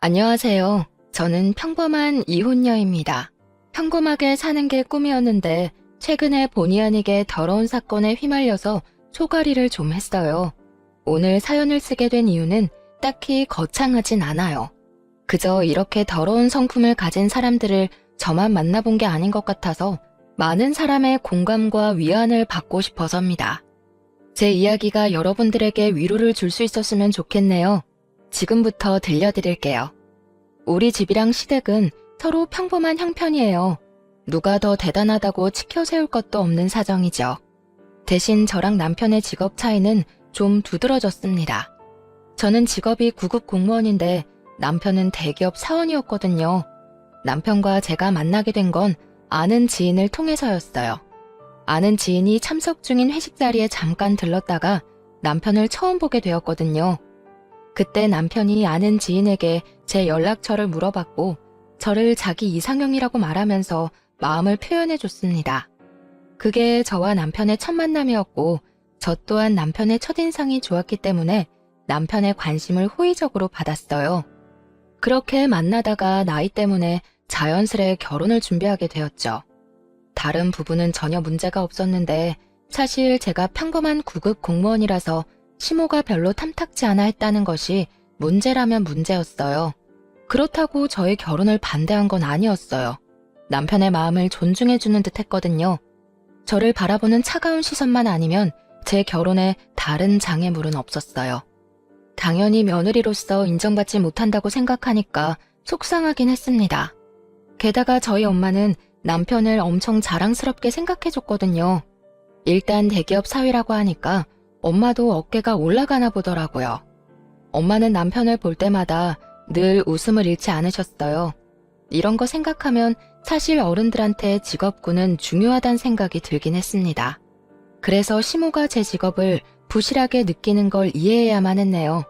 안녕하세요. 저는 평범한 이혼녀입니다. 평범하게 사는 게 꿈이었는데 최근에 본의 아니게 더러운 사건에 휘말려서 소가리를 좀 했어요. 오늘 사연을 쓰게 된 이유는 딱히 거창하진 않아요. 그저 이렇게 더러운 성품을 가진 사람들을 저만 만나본 게 아닌 것 같아서 많은 사람의 공감과 위안을 받고 싶어서입니다. 제 이야기가 여러분들에게 위로를 줄 수 있었으면 좋겠네요. 지금부터 들려드릴게요. 우리 집이랑 시댁은 서로 평범한 형편이에요. 누가 더 대단하다고 치켜세울 것도 없는 사정이죠. 대신 저랑 남편의 직업 차이는 좀 두드러졌습니다. 저는 직업이 구급 공무원인데 남편은 대기업 사원이었거든요. 남편과 제가 만나게 된 건 아는 지인을 통해서였어요. 아는 지인이 참석 중인 회식 자리에 잠깐 들렀다가 남편을 처음 보게 되었거든요. 그때 남편이 아는 지인에게 제 연락처를 물어봤고 저를 자기 이상형이라고 말하면서 마음을 표현해줬습니다. 그게 저와 남편의 첫 만남이었고 저 또한 남편의 첫인상이 좋았기 때문에 남편의 관심을 호의적으로 받았어요. 그렇게 만나다가 나이 때문에 자연스레 결혼을 준비하게 되었죠. 다른 부분은 전혀 문제가 없었는데 사실 제가 평범한 구급 공무원이라서 시모가 별로 탐탁지 않아 했다는 것이 문제라면 문제였어요. 그렇다고 저의 결혼을 반대한 건 아니었어요. 남편의 마음을 존중해주는 듯 했거든요. 저를 바라보는 차가운 시선만 아니면 제 결혼에 다른 장애물은 없었어요. 당연히 며느리로서 인정받지 못한다고 생각하니까 속상하긴 했습니다. 게다가 저희 엄마는 남편을 엄청 자랑스럽게 생각해줬거든요. 일단 대기업 사위라고 하니까 엄마도 어깨가 올라가나 보더라고요. 엄마는 남편을 볼 때마다 늘 웃음을 잃지 않으셨어요. 이런 거 생각하면 사실 어른들한테 직업군은 중요하다는 생각이 들긴 했습니다. 그래서 시모가 제 직업을 부실하게 느끼는 걸 이해해야만 했네요.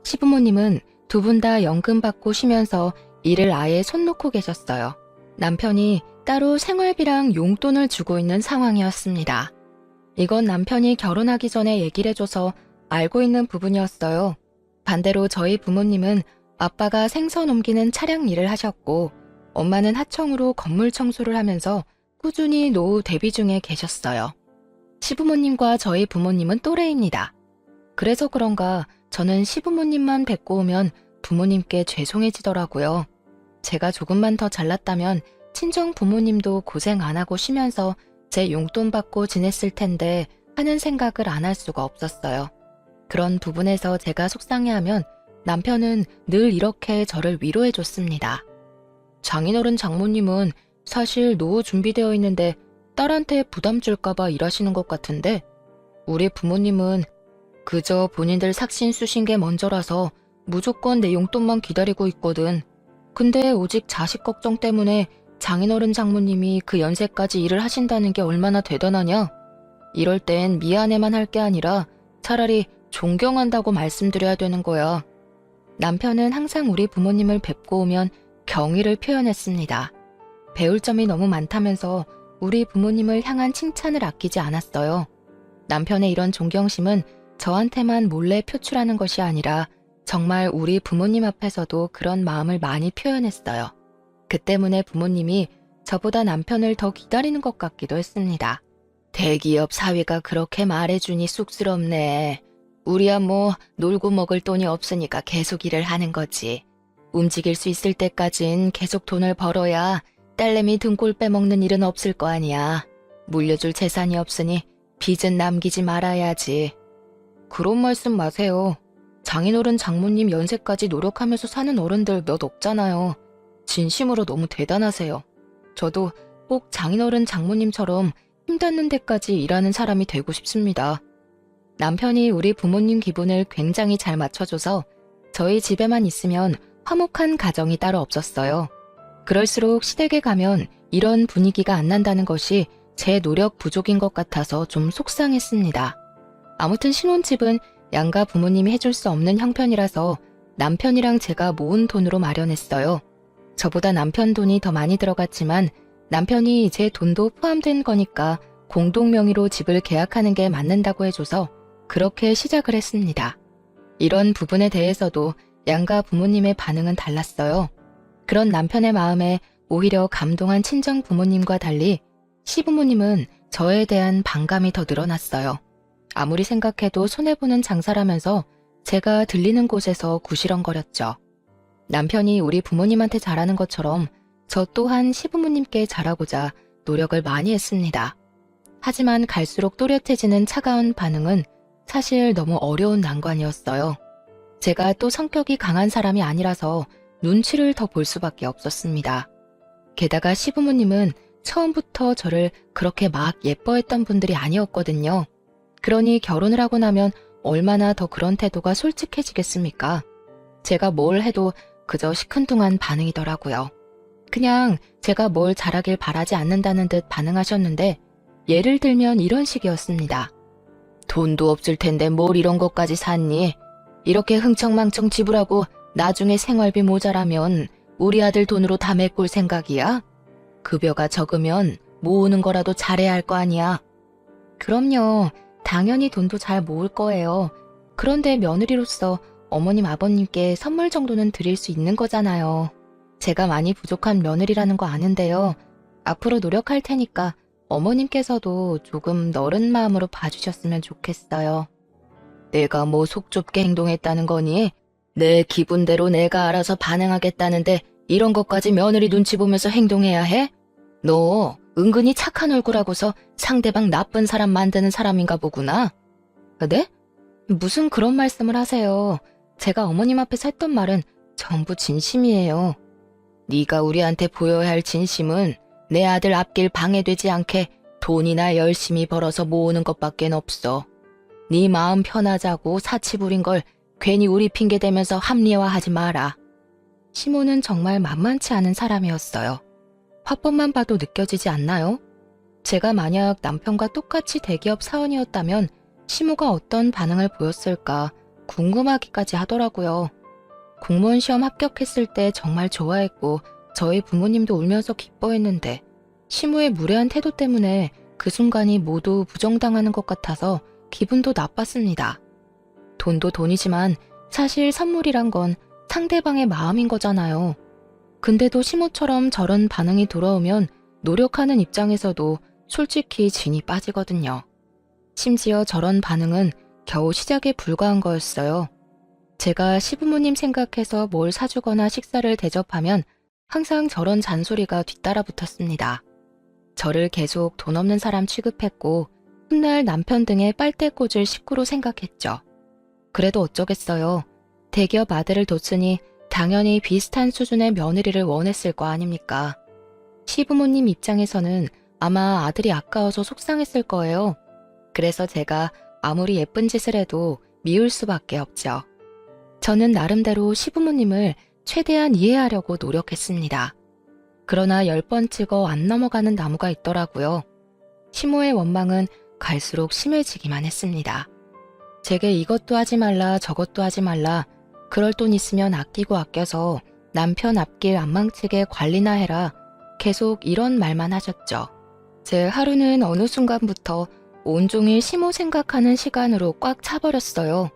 시부모님은 두 분 다 연금 받고 쉬면서 일을 아예 손 놓고 계셨어요. 남편이 따로 생활비랑 용돈을 주고 있는 상황이었습니다. 이건 남편이 결혼하기 전에 얘기를 해줘서 알고 있는 부분이었어요. 반대로 저희 부모님은 아빠가 생선 옮기는 차량 일을 하셨고 엄마는 하청으로 건물 청소를 하면서 꾸준히 노후 대비 중에 계셨어요. 시부모님과 저희 부모님은 또래입니다. 그래서 그런가 저는 시부모님만 뵙고 오면 부모님께 죄송해지더라고요. 제가 조금만 더 잘났다면 친정 부모님도 고생 안 하고 쉬면서 제 용돈 받고 지냈을 텐데 하는 생각을 안 할 수가 없었어요. 그런 부분에서 제가 속상해하면 남편은 늘 이렇게 저를 위로해 줬습니다. 장인어른 장모님은 사실 노후 준비되어 있는데 딸한테 부담 줄까봐 일하시는 것 같은데 우리 부모님은 그저 본인들 삭신 쑤신 게 먼저라서 무조건 내 용돈만 기다리고 있거든. 근데 오직 자식 걱정 때문에 장인어른 장모님이 그 연세까지 일을 하신다는 게 얼마나 대단하냐? 이럴 땐 미안해만 할 게 아니라 차라리 존경한다고 말씀드려야 되는 거야. 남편은 항상 우리 부모님을 뵙고 오면 경의를 표현했습니다. 배울 점이 너무 많다면서 우리 부모님을 향한 칭찬을 아끼지 않았어요. 남편의 이런 존경심은 저한테만 몰래 표출하는 것이 아니라 정말 우리 부모님 앞에서도 그런 마음을 많이 표현했어요. 그 때문에 부모님이 저보다 남편을 더 기다리는 것 같기도 했습니다. 대기업 사위가 그렇게 말해주니 쑥스럽네. 우리야 뭐 놀고 먹을 돈이 없으니까 계속 일을 하는 거지. 움직일 수 있을 때까진 계속 돈을 벌어야 딸내미 등골 빼먹는 일은 없을 거 아니야. 물려줄 재산이 없으니 빚은 남기지 말아야지. 그런 말씀 마세요. 장인어른 장모님 연세까지 노력하면서 사는 어른들 몇 없잖아요. 진심으로 너무 대단하세요. 저도 꼭 장인어른 장모님처럼 힘닿는 데까지 일하는 사람이 되고 싶습니다. 남편이 우리 부모님 기분을 굉장히 잘 맞춰줘서 저희 집에만 있으면 화목한 가정이 따로 없었어요. 그럴수록 시댁에 가면 이런 분위기가 안 난다는 것이 제 노력 부족인 것 같아서 좀 속상했습니다. 아무튼 신혼집은 양가 부모님이 해줄 수 없는 형편이라서 남편이랑 제가 모은 돈으로 마련했어요. 저보다 남편 돈이 더 많이 들어갔지만 남편이 제 돈도 포함된 거니까 공동 명의로 집을 계약하는 게 맞는다고 해줘서 그렇게 시작을 했습니다. 이런 부분에 대해서도 양가 부모님의 반응은 달랐어요. 그런 남편의 마음에 오히려 감동한 친정 부모님과 달리 시부모님은 저에 대한 반감이 더 늘어났어요. 아무리 생각해도 손해보는 장사라면서 제가 들리는 곳에서 구시렁거렸죠. 남편이 우리 부모님한테 잘하는 것처럼 저 또한 시부모님께 잘하고자 노력을 많이 했습니다. 하지만 갈수록 또렷해지는 차가운 반응은 사실 너무 어려운 난관이었어요. 제가 또 성격이 강한 사람이 아니라서 눈치를 더 볼 수밖에 없었습니다. 게다가 시부모님은 처음부터 저를 그렇게 막 예뻐했던 분들이 아니었거든요. 그러니 결혼을 하고 나면 얼마나 더 그런 태도가 솔직해지겠습니까? 제가 뭘 해도 그저 시큰둥한 반응이더라고요. 그냥 제가 뭘 잘하길 바라지 않는다는 듯 반응하셨는데 예를 들면 이런 식이었습니다. 돈도 없을 텐데 뭘 이런 것까지 샀니? 이렇게 흥청망청 지불하고 나중에 생활비 모자라면 우리 아들 돈으로 다 메꿀 생각이야? 급여가 적으면 모으는 거라도 잘해야 할 거 아니야. 그럼요. 당연히 돈도 잘 모을 거예요. 그런데 며느리로서 어머님 아버님께 선물 정도는 드릴 수 있는 거잖아요. 제가 많이 부족한 며느리라는 거 아는데요. 앞으로 노력할 테니까 어머님께서도 조금 너른 마음으로 봐주셨으면 좋겠어요. 내가 뭐 속 좁게 행동했다는 거니? 내 기분대로 내가 알아서 반응하겠다는데 이런 것까지 며느리 눈치 보면서 행동해야 해? 너 은근히 착한 얼굴하고서 상대방 나쁜 사람 만드는 사람인가 보구나. 네? 무슨 그런 말씀을 하세요. 제가 어머님 앞에서 했던 말은 전부 진심이에요. 네가 우리한테 보여야 할 진심은 내 아들 앞길 방해되지 않게 돈이나 열심히 벌어서 모으는 것밖엔 없어. 네 마음 편하자고 사치 부린 걸 괜히 우리 핑계 대면서 합리화하지 마라. 시모는 정말 만만치 않은 사람이었어요. 화법만 봐도 느껴지지 않나요? 제가 만약 남편과 똑같이 대기업 사원이었다면 시모가 어떤 반응을 보였을까 궁금하기까지 하더라고요. 공무원 시험 합격했을 때 정말 좋아했고 저희 부모님도 울면서 기뻐했는데 시모의 무례한 태도 때문에 그 순간이 모두 부정당하는 것 같아서 기분도 나빴습니다. 돈도 돈이지만 사실 선물이란 건 상대방의 마음인 거잖아요. 근데도 시모처럼 저런 반응이 돌아오면 노력하는 입장에서도 솔직히 진이 빠지거든요. 심지어 저런 반응은 겨우 시작에 불과한 거였어요. 제가 시부모님 생각해서 뭘 사주거나 식사를 대접하면 항상 저런 잔소리가 뒤따라 붙었습니다. 저를 계속 돈 없는 사람 취급했고 훗날 남편 등의 빨대 꽂을 식구로 생각했죠. 그래도 어쩌겠어요. 대기업 아들을 뒀으니 당연히 비슷한 수준의 며느리를 원했을 거 아닙니까? 시부모님 입장에서는 아마 아들이 아까워서 속상했을 거예요. 그래서 제가 아무리 예쁜 짓을 해도 미울 수밖에 없죠. 저는 나름대로 시부모님을 최대한 이해하려고 노력했습니다. 그러나 10번 찍어 안 넘어가는 나무가 있더라고요. 시모의 원망은 갈수록 심해지기만 했습니다. 제게 이것도 하지 말라 저것도 하지 말라 그럴 돈 있으면 아끼고 아껴서 남편 앞길 안 망치게 관리나 해라 계속 이런 말만 하셨죠. 제 하루는 어느 순간부터 온종일 시모 생각하는 시간으로 꽉 차버렸어요.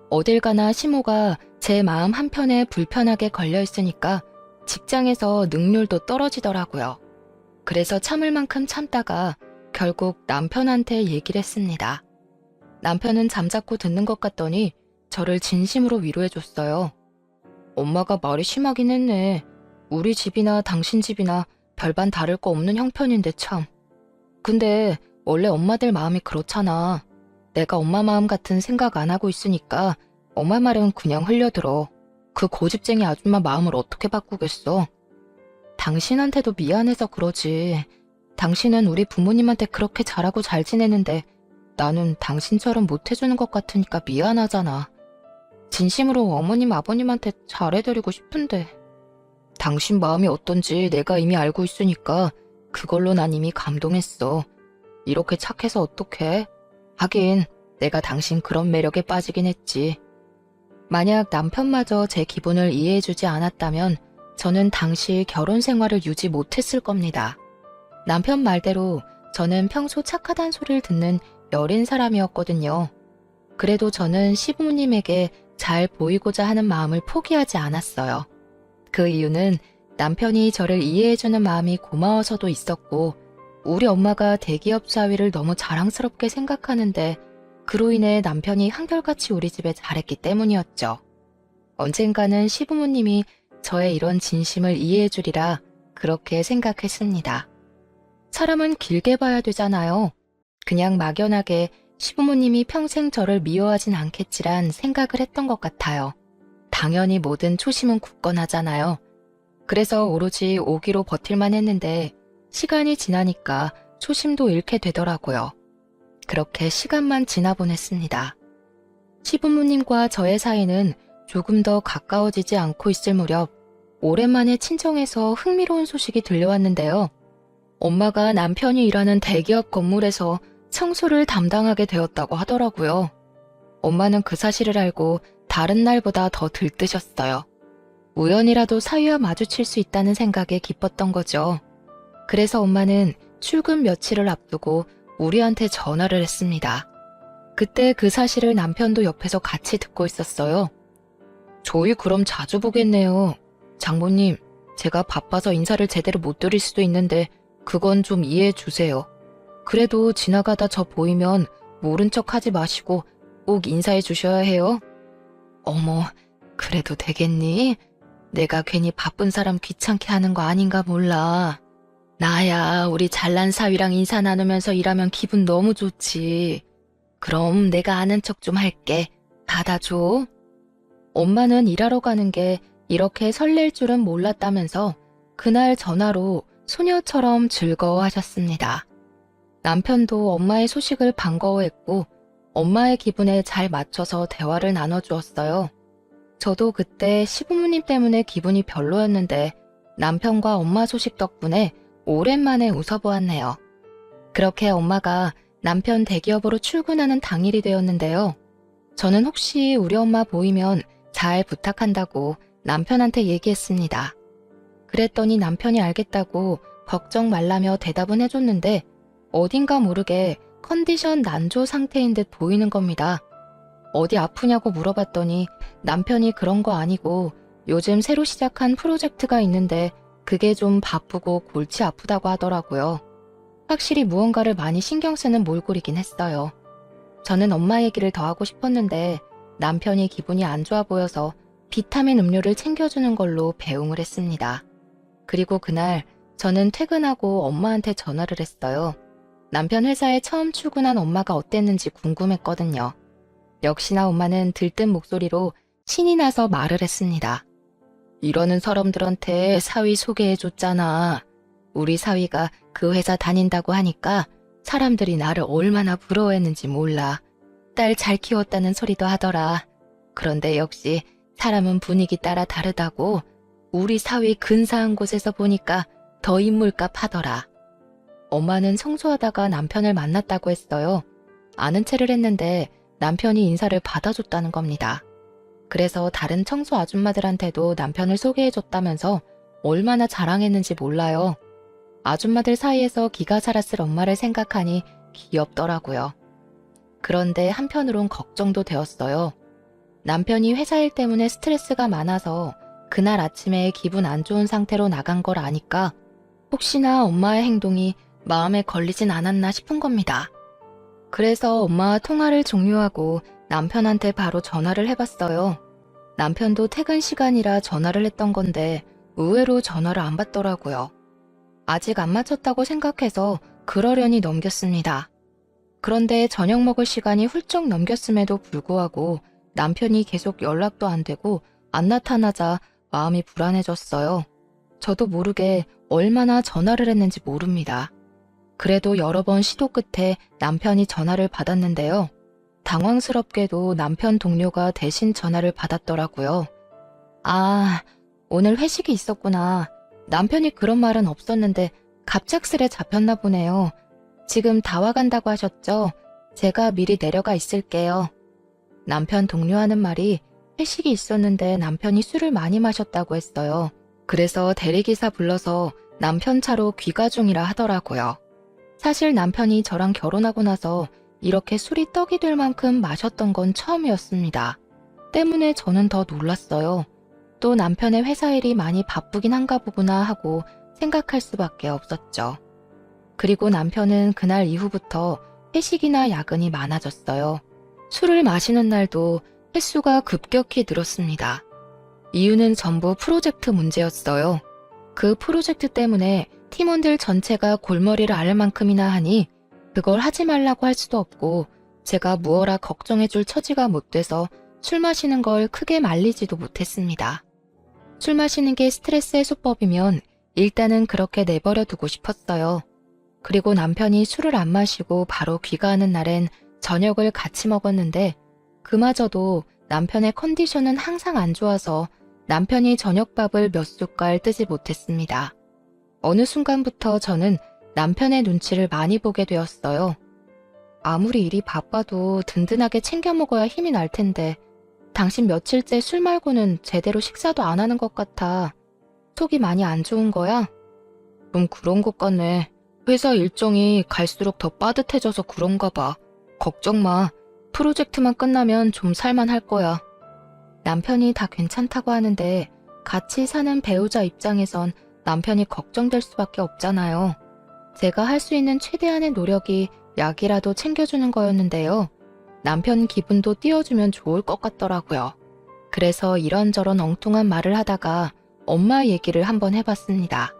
어딜 가나 시모가 제 마음 한편에 불편하게 걸려 있으니까 직장에서 능률도 떨어지더라고요. 그래서 참을 만큼 참다가 결국 남편한테 얘기를 했습니다. 남편은 잠자코 듣는 것 같더니 저를 진심으로 위로해줬어요. 엄마가 말이 심하긴 했네. 우리 집이나 당신 집이나 별반 다를 거 없는 형편인데 참. 근데 원래 엄마들 마음이 그렇잖아. 내가 엄마 마음 같은 생각 안 하고 있으니까 엄마 말은 그냥 흘려들어. 그 고집쟁이 아줌마 마음을 어떻게 바꾸겠어. 당신한테도 미안해서 그러지. 당신은 우리 부모님한테 그렇게 잘하고 잘 지내는데 나는 당신처럼 못해주는 것 같으니까 미안하잖아. 진심으로 어머님 아버님한테 잘해드리고 싶은데 당신 마음이 어떤지 내가 이미 알고 있으니까 그걸로 난 이미 감동했어. 이렇게 착해서 어떡해? 하긴 내가 당신 그런 매력에 빠지긴 했지. 만약 남편마저 제 기분을 이해해주지 않았다면 저는 당시 결혼 생활을 유지 못했을 겁니다. 남편 말대로 저는 평소 착하단 소리를 듣는 여린 사람이었거든요. 그래도 저는 시부모님에게 잘 보이고자 하는 마음을 포기하지 않았어요. 그 이유는 남편이 저를 이해해주는 마음이 고마워서도 있었고, 우리 엄마가 대기업 사위를 너무 자랑스럽게 생각하는데 그로 인해 남편이 한결같이 우리 집에 잘했기 때문이었죠. 언젠가는 시부모님이 저의 이런 진심을 이해해주리라 그렇게 생각했습니다. 사람은 길게 봐야 되잖아요. 그냥 막연하게 시부모님이 평생 저를 미워하진 않겠지란 생각을 했던 것 같아요. 당연히 모든 초심은 굳건하잖아요. 그래서 오로지 오기로 버틸만 했는데 시간이 지나니까 초심도 잃게 되더라고요. 그렇게 시간만 지나보냈습니다. 시부모님과 저의 사이는 조금 더 가까워지지 않고 있을 무렵 오랜만에 친정에서 흥미로운 소식이 들려왔는데요. 엄마가 남편이 일하는 대기업 건물에서 청소를 담당하게 되었다고 하더라고요. 엄마는 그 사실을 알고 다른 날보다 더 들뜨셨어요. 우연이라도 사위와 마주칠 수 있다는 생각에 기뻤던 거죠. 그래서 엄마는 출근 며칠을 앞두고 우리한테 전화를 했습니다. 그때 그 사실을 남편도 옆에서 같이 듣고 있었어요. 저희 그럼 자주 보겠네요. 장모님, 제가 바빠서 인사를 제대로 못 드릴 수도 있는데 그건 좀 이해해 주세요. 그래도 지나가다 저 보이면 모른 척 하지 마시고 꼭 인사해 주셔야 해요. 어머, 그래도 되겠니? 내가 괜히 바쁜 사람 귀찮게 하는 거 아닌가 몰라. 나야 우리 잘난 사위랑 인사 나누면서 일하면 기분 너무 좋지. 그럼 내가 아는 척 좀 할게. 받아줘. 엄마는 일하러 가는 게 이렇게 설렐 줄은 몰랐다면서 그날 전화로 소녀처럼 즐거워하셨습니다. 남편도 엄마의 소식을 반가워했고 엄마의 기분에 잘 맞춰서 대화를 나눠주었어요. 저도 그때 시부모님 때문에 기분이 별로였는데 남편과 엄마 소식 덕분에 오랜만에 웃어보았네요. 그렇게 엄마가 남편 대기업으로 출근하는 당일이 되었는데요. 저는 혹시 우리 엄마 보이면 잘 부탁한다고 남편한테 얘기했습니다. 그랬더니 남편이 알겠다고 걱정 말라며 대답은 해줬는데 어딘가 모르게 컨디션 난조 상태인 듯 보이는 겁니다. 어디 아프냐고 물어봤더니 남편이 그런 거 아니고 요즘 새로 시작한 프로젝트가 있는데 그게 좀 바쁘고 골치 아프다고 하더라고요. 확실히 무언가를 많이 신경 쓰는 몰골이긴 했어요. 저는 엄마 얘기를 더 하고 싶었는데 남편이 기분이 안 좋아 보여서 비타민 음료를 챙겨주는 걸로 배웅을 했습니다. 그리고 그날 저는 퇴근하고 엄마한테 전화를 했어요. 남편 회사에 처음 출근한 엄마가 어땠는지 궁금했거든요. 역시나 엄마는 들뜬 목소리로 신이 나서 말을 했습니다. 이러는 사람들한테 사위 소개해줬잖아. 우리 사위가 그 회사 다닌다고 하니까 사람들이 나를 얼마나 부러워했는지 몰라. 딸 잘 키웠다는 소리도 하더라. 그런데 역시 사람은 분위기 따라 다르다고 우리 사위 근사한 곳에서 보니까 더 인물값 하더라. 엄마는 청소하다가 남편을 만났다고 했어요. 아는 체를 했는데 남편이 인사를 받아줬다는 겁니다. 그래서 다른 청소 아줌마들한테도 남편을 소개해줬다면서 얼마나 자랑했는지 몰라요. 아줌마들 사이에서 기가 살았을 엄마를 생각하니 귀엽더라고요. 그런데 한편으론 걱정도 되었어요. 남편이 회사 일 때문에 스트레스가 많아서 그날 아침에 기분 안 좋은 상태로 나간 걸 아니까 혹시나 엄마의 행동이 마음에 걸리진 않았나 싶은 겁니다. 그래서 엄마와 통화를 종료하고 남편한테 바로 전화를 해봤어요. 남편도 퇴근 시간이라 전화를 했던 건데 의외로 전화를 안 받더라고요. 아직 안 마쳤다고 생각해서 그러려니 넘겼습니다. 그런데 저녁 먹을 시간이 훌쩍 넘겼음에도 불구하고 남편이 계속 연락도 안 되고 안 나타나자 마음이 불안해졌어요. 저도 모르게 얼마나 전화를 했는지 모릅니다. 그래도 여러 번 시도 끝에 남편이 전화를 받았는데요. 당황스럽게도 남편 동료가 대신 전화를 받았더라고요. 아, 오늘 회식이 있었구나. 남편이 그런 말은 없었는데 갑작스레 잡혔나 보네요. 지금 다 와간다고 하셨죠? 제가 미리 내려가 있을게요. 남편 동료하는 말이 회식이 있었는데 남편이 술을 많이 마셨다고 했어요. 그래서 대리기사 불러서 남편 차로 귀가 중이라 하더라고요. 사실 남편이 저랑 결혼하고 나서 이렇게 술이 떡이 될 만큼 마셨던 건 처음이었습니다. 때문에 저는 더 놀랐어요. 또 남편의 회사 일이 많이 바쁘긴 한가 보구나 하고 생각할 수밖에 없었죠. 그리고 남편은 그날 이후부터 회식이나 야근이 많아졌어요. 술을 마시는 날도 횟수가 급격히 늘었습니다. 이유는 전부 프로젝트 문제였어요. 그 프로젝트 때문에 팀원들 전체가 골머리를 앓을 만큼이나 하니 그걸 하지 말라고 할 수도 없고 제가 무어라 걱정해줄 처지가 못 돼서 술 마시는 걸 크게 말리지도 못했습니다. 술 마시는 게 스트레스 해소법이면 일단은 그렇게 내버려 두고 싶었어요. 그리고 남편이 술을 안 마시고 바로 귀가하는 날엔 저녁을 같이 먹었는데 그마저도 남편의 컨디션은 항상 안 좋아서 남편이 저녁밥을 몇 숟갈 뜨지 못했습니다. 어느 순간부터 저는 남편의 눈치를 많이 보게 되었어요. 아무리 일이 바빠도 든든하게 챙겨 먹어야 힘이 날 텐데 당신 며칠째 술 말고는 제대로 식사도 안 하는 것 같아. 속이 많이 안 좋은 거야? 좀 그런 것 같네. 회사 일정이 갈수록 더 빠듯해져서 그런가 봐. 걱정 마. 프로젝트만 끝나면 좀 살만할 거야. 남편이 다 괜찮다고 하는데 같이 사는 배우자 입장에선 남편이 걱정될 수밖에 없잖아요. 제가 할 수 있는 최대한의 노력이 약이라도 챙겨주는 거였는데요. 남편 기분도 띄워주면 좋을 것 같더라고요. 그래서 이런저런 엉뚱한 말을 하다가 엄마 얘기를 한번 해봤습니다.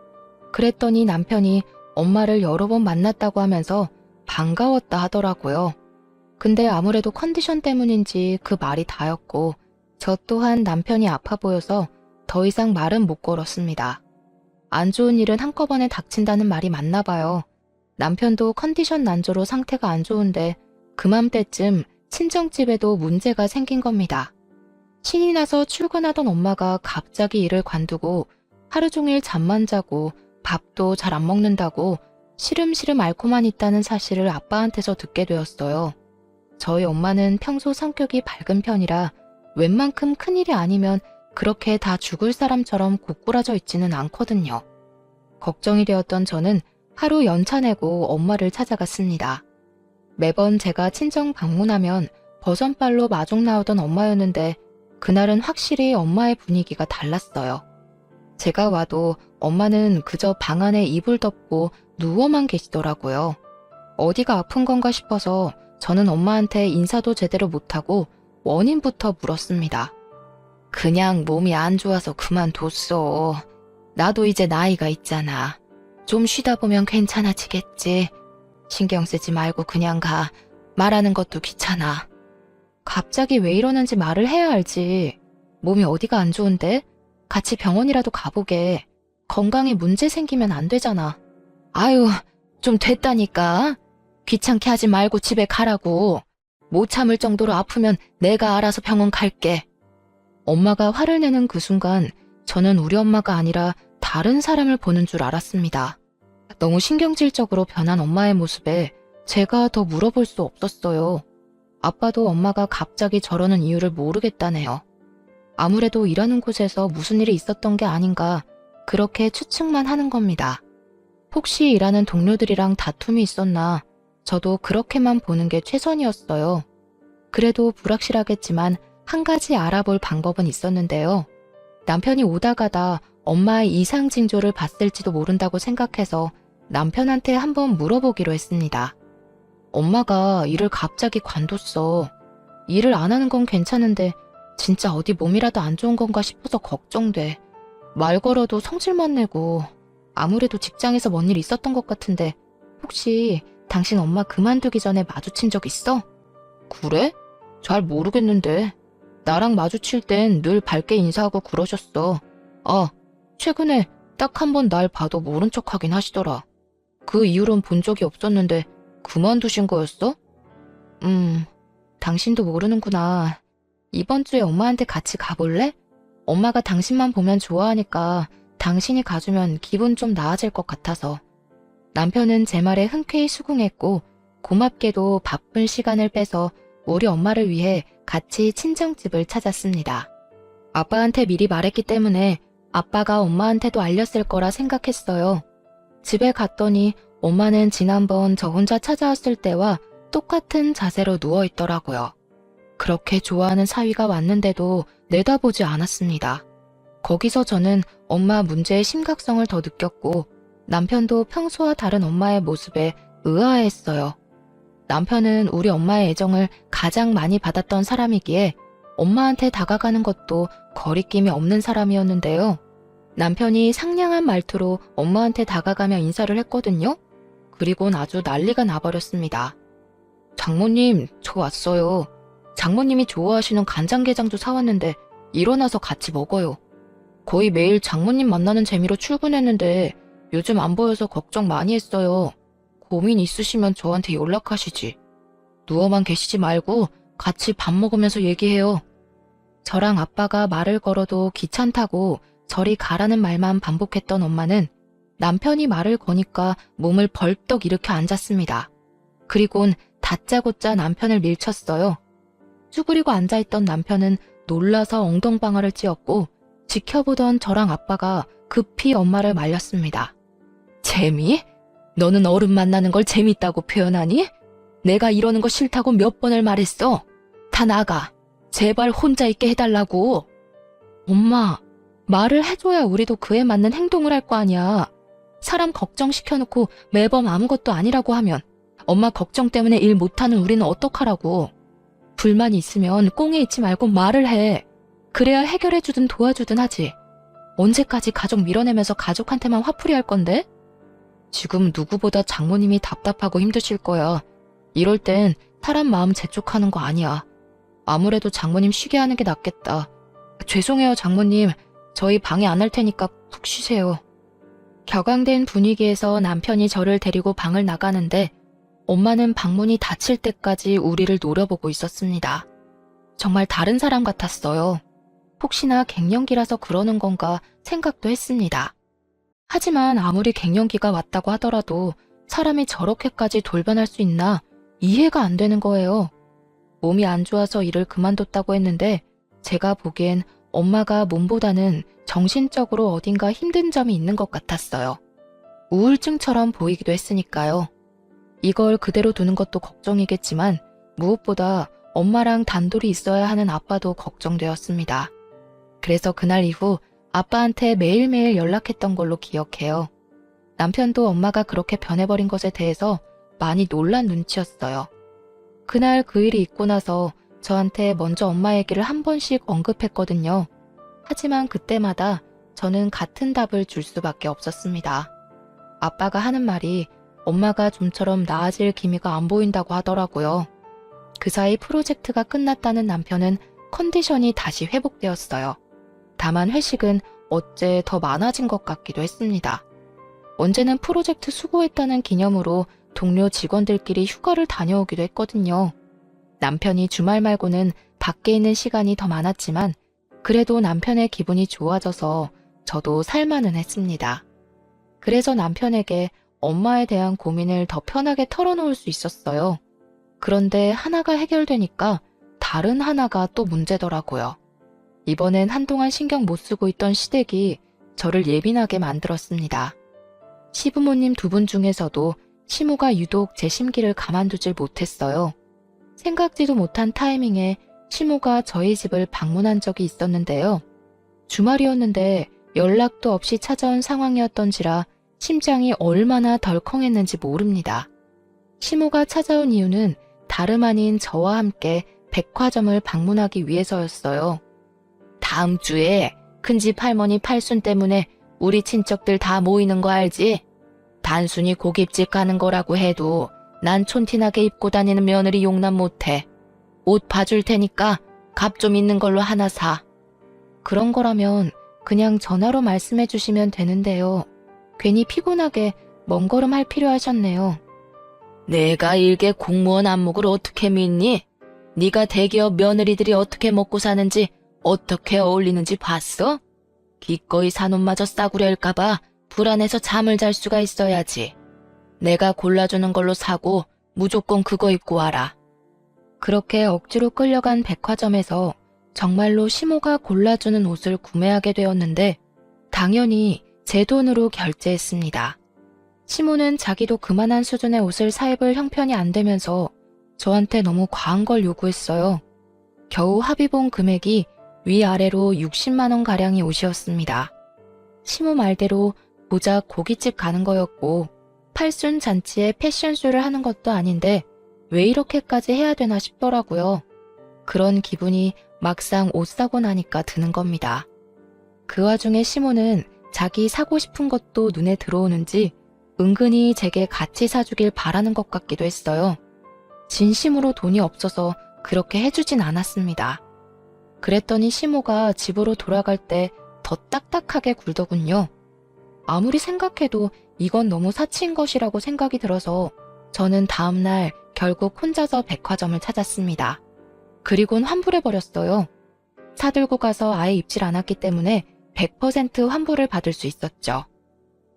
그랬더니 남편이 엄마를 여러 번 만났다고 하면서 반가웠다 하더라고요. 근데 아무래도 컨디션 때문인지 그 말이 다였고 저 또한 남편이 아파 보여서 더 이상 말은 못 걸었습니다. 안 좋은 일은 한꺼번에 닥친다는 말이 맞나 봐요. 남편도 컨디션 난조로 상태가 안 좋은데 그맘때쯤 친정집에도 문제가 생긴 겁니다. 신이 나서 출근하던 엄마가 갑자기 일을 관두고 하루 종일 잠만 자고 밥도 잘 안 먹는다고 시름시름 앓고만 있다는 사실을 아빠한테서 듣게 되었어요. 저희 엄마는 평소 성격이 밝은 편이라 웬만큼 큰일이 아니면 그렇게 다 죽을 사람처럼 고꾸라져 있지는 않거든요. 걱정이 되었던 저는 하루 연차 내고 엄마를 찾아갔습니다. 매번 제가 친정 방문하면 버선발로 마중 나오던 엄마였는데 그날은 확실히 엄마의 분위기가 달랐어요. 제가 와도 엄마는 그저 방 안에 이불 덮고 누워만 계시더라고요. 어디가 아픈 건가 싶어서 저는 엄마한테 인사도 제대로 못하고 원인부터 물었습니다. 그냥 몸이 안 좋아서 그만뒀어. 나도 이제 나이가 있잖아. 좀 쉬다 보면 괜찮아지겠지. 신경 쓰지 말고 그냥 가. 말하는 것도 귀찮아. 갑자기 왜 이러는지 말을 해야 알지. 몸이 어디가 안 좋은데? 같이 병원이라도 가보게. 건강에 문제 생기면 안 되잖아. 아유, 좀 됐다니까. 귀찮게 하지 말고 집에 가라고. 못 참을 정도로 아프면 내가 알아서 병원 갈게. 엄마가 화를 내는 그 순간 저는 우리 엄마가 아니라 다른 사람을 보는 줄 알았습니다. 너무 신경질적으로 변한 엄마의 모습에 제가 더 물어볼 수 없었어요. 아빠도 엄마가 갑자기 저러는 이유를 모르겠다네요. 아무래도 일하는 곳에서 무슨 일이 있었던 게 아닌가 그렇게 추측만 하는 겁니다. 혹시 일하는 동료들이랑 다툼이 있었나 저도 그렇게만 보는 게 최선이었어요. 그래도 불확실하겠지만 한 가지 알아볼 방법은 있었는데요. 남편이 오다 가다 엄마의 이상 징조를 봤을지도 모른다고 생각해서 남편한테 한번 물어보기로 했습니다. 엄마가 일을 갑자기 관뒀어. 일을 안 하는 건 괜찮은데 진짜 어디 몸이라도 안 좋은 건가 싶어서 걱정돼. 말 걸어도 성질만 내고 아무래도 직장에서 뭔 일 있었던 것 같은데 혹시 당신 엄마 그만두기 전에 마주친 적 있어? 그래? 잘 모르겠는데. 나랑 마주칠 땐 늘 밝게 인사하고 그러셨어. 아, 최근에 딱 한 번 날 봐도 모른 척 하긴 하시더라. 그 이후론 본 적이 없었는데 그만두신 거였어? 당신도 모르는구나. 이번 주에 엄마한테 같이 가볼래? 엄마가 당신만 보면 좋아하니까 당신이 가주면 기분 좀 나아질 것 같아서. 남편은 제 말에 흔쾌히 수긍했고 고맙게도 바쁜 시간을 빼서 우리 엄마를 위해 같이 친정집을 찾았습니다. 아빠한테 미리 말했기 때문에 아빠가 엄마한테도 알렸을 거라 생각했어요. 집에 갔더니 엄마는 지난번 저 혼자 찾아왔을 때와 똑같은 자세로 누워있더라고요. 그렇게 좋아하는 사위가 왔는데도 내다보지 않았습니다. 거기서 저는 엄마 문제의 심각성을 더 느꼈고 남편도 평소와 다른 엄마의 모습에 의아해했어요. 남편은 우리 엄마의 애정을 가장 많이 받았던 사람이기에 엄마한테 다가가는 것도 거리낌이 없는 사람이었는데요. 남편이 상냥한 말투로 엄마한테 다가가며 인사를 했거든요. 그리고는 아주 난리가 나버렸습니다. 장모님, 저 왔어요. 장모님이 좋아하시는 간장게장도 사왔는데 일어나서 같이 먹어요. 거의 매일 장모님 만나는 재미로 출근했는데 요즘 안 보여서 걱정 많이 했어요. 고민 있으시면 저한테 연락하시지. 누워만 계시지 말고 같이 밥 먹으면서 얘기해요. 저랑 아빠가 말을 걸어도 귀찮다고 저리 가라는 말만 반복했던 엄마는 남편이 말을 거니까 몸을 벌떡 일으켜 앉았습니다. 그리곤 다짜고짜 남편을 밀쳤어요. 쭈그리고 앉아있던 남편은 놀라서 엉덩방아를 찧었고 지켜보던 저랑 아빠가 급히 엄마를 말렸습니다. 재미? 너는 어른 만나는 걸 재밌다고 표현하니? 내가 이러는 거 싫다고 몇 번을 말했어. 다 나가. 제발 혼자 있게 해달라고. 엄마, 말을 해줘야 우리도 그에 맞는 행동을 할 거 아니야. 사람 걱정시켜놓고 매번 아무것도 아니라고 하면 엄마 걱정 때문에 일 못하는 우리는 어떡하라고. 불만이 있으면 꽁에 있지 말고 말을 해. 그래야 해결해주든 도와주든 하지. 언제까지 가족 밀어내면서 가족한테만 화풀이 할 건데? 지금 누구보다 장모님이 답답하고 힘드실 거야. 이럴 땐 사람 마음 재촉하는 거 아니야. 아무래도 장모님 쉬게 하는 게 낫겠다. 죄송해요, 장모님. 저희 방해 안 할 테니까 푹 쉬세요. 격앙된 분위기에서 남편이 저를 데리고 방을 나가는데 엄마는 방문이 닫힐 때까지 우리를 노려보고 있었습니다. 정말 다른 사람 같았어요. 혹시나 갱년기라서 그러는 건가 생각도 했습니다. 하지만 아무리 갱년기가 왔다고 하더라도 사람이 저렇게까지 돌변할 수 있나 이해가 안 되는 거예요. 몸이 안 좋아서 일을 그만뒀다고 했는데 제가 보기엔 엄마가 몸보다는 정신적으로 어딘가 힘든 점이 있는 것 같았어요. 우울증처럼 보이기도 했으니까요. 이걸 그대로 두는 것도 걱정이겠지만 무엇보다 엄마랑 단둘이 있어야 하는 아빠도 걱정되었습니다. 그래서 그날 이후 아빠한테 매일매일 연락했던 걸로 기억해요. 남편도 엄마가 그렇게 변해버린 것에 대해서 많이 놀란 눈치였어요. 그날 그 일이 있고 나서 저한테 먼저 엄마 얘기를 한 번씩 언급했거든요. 하지만 그때마다 저는 같은 답을 줄 수밖에 없었습니다. 아빠가 하는 말이 엄마가 좀처럼 나아질 기미가 안 보인다고 하더라고요. 그 사이 프로젝트가 끝났다는 남편은 컨디션이 다시 회복되었어요. 다만 회식은 어째 더 많아진 것 같기도 했습니다. 언제는 프로젝트 수고했다는 기념으로 동료 직원들끼리 휴가를 다녀오기도 했거든요. 남편이 주말 말고는 밖에 있는 시간이 더 많았지만 그래도 남편의 기분이 좋아져서 저도 살만은 했습니다. 그래서 남편에게 엄마에 대한 고민을 더 편하게 털어놓을 수 있었어요. 그런데 하나가 해결되니까 다른 하나가 또 문제더라고요. 이번엔 한동안 신경 못 쓰고 있던 시댁이 저를 예민하게 만들었습니다. 시부모님 두 분 중에서도 시모가 유독 제 심기를 가만두질 못했어요. 생각지도 못한 타이밍에 시모가 저희 집을 방문한 적이 있었는데요. 주말이었는데 연락도 없이 찾아온 상황이었던지라 심장이 얼마나 덜컹했는지 모릅니다. 시모가 찾아온 이유는 다름 아닌 저와 함께 백화점을 방문하기 위해서였어요. 다음 주에 큰집 할머니 팔순 때문에 우리 친척들 다 모이는 거 알지? 단순히 고깃집 가는 거라고 해도 난 촌티나게 입고 다니는 며느리 용납 못해. 옷 봐줄 테니까 값 좀 있는 걸로 하나 사. 그런 거라면 그냥 전화로 말씀해 주시면 되는데요. 괜히 피곤하게 먼 걸음 할 필요 하셨네요. 내가 일개 공무원 안목을 어떻게 믿니? 네가 대기업 며느리들이 어떻게 먹고 사는지 어떻게 어울리는지 봤어? 기꺼이 사놈마저 싸구려일까봐 불안해서 잠을 잘 수가 있어야지. 내가 골라주는 걸로 사고 무조건 그거 입고 와라. 그렇게 억지로 끌려간 백화점에서 정말로 시모가 골라주는 옷을 구매하게 되었는데 당연히 제 돈으로 결제했습니다. 시모는 자기도 그만한 수준의 옷을 사 입을 형편이 안 되면서 저한테 너무 과한 걸 요구했어요. 겨우 합의본 금액이 위아래로 60만 원 가량이 옷이었습니다. 시모 말대로 고작 고깃집 가는 거였고 팔순 잔치에 패션쇼를 하는 것도 아닌데 왜 이렇게까지 해야 되나 싶더라고요. 그런 기분이 막상 옷 사고 나니까 드는 겁니다. 그 와중에 시모는 자기 사고 싶은 것도 눈에 들어오는지 은근히 제게 같이 사주길 바라는 것 같기도 했어요. 진심으로 돈이 없어서 그렇게 해주진 않았습니다. 그랬더니 시모가 집으로 돌아갈 때 더 딱딱하게 굴더군요. 아무리 생각해도 이건 너무 사치인 것이라고 생각이 들어서 저는 다음날 결국 혼자서 백화점을 찾았습니다. 그리곤 환불해버렸어요. 사들고 가서 아예 입질 않았기 때문에 100% 환불을 받을 수 있었죠.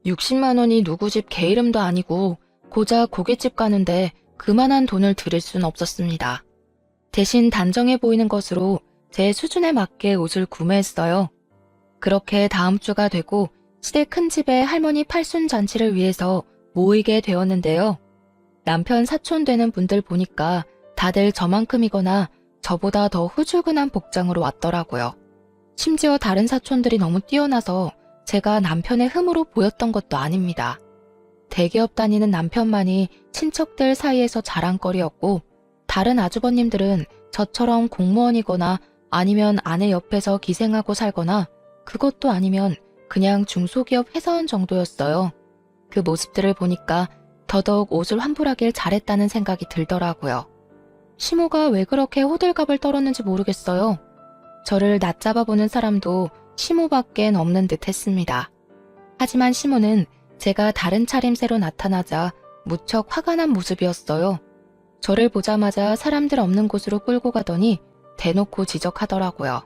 60만 원이 누구 집 개 이름도 아니고 고작 고깃집 가는데 그만한 돈을 들일 순 없었습니다. 대신 단정해 보이는 것으로 제 수준에 맞게 옷을 구매했어요. 그렇게 다음 주가 되고 시댁 큰 집에 할머니 팔순 잔치를 위해서 모이게 되었는데요. 남편 사촌 되는 분들 보니까 다들 저만큼이거나 저보다 더 후줄근한 복장으로 왔더라고요. 심지어 다른 사촌들이 너무 뛰어나서 제가 남편의 흠으로 보였던 것도 아닙니다. 대기업 다니는 남편만이 친척들 사이에서 자랑거리였고 다른 아주버님들은 저처럼 공무원이거나 아니면 아내 옆에서 기생하고 살거나 그것도 아니면 그냥 중소기업 회사원 정도였어요. 그 모습들을 보니까 더더욱 옷을 환불하길 잘했다는 생각이 들더라고요. 시모가 왜 그렇게 호들갑을 떨었는지 모르겠어요. 저를 낮잡아보는 사람도 시모밖엔 없는 듯 했습니다. 하지만 시모는 제가 다른 차림새로 나타나자 무척 화가 난 모습이었어요. 저를 보자마자 사람들 없는 곳으로 끌고 가더니 대놓고 지적하더라고요.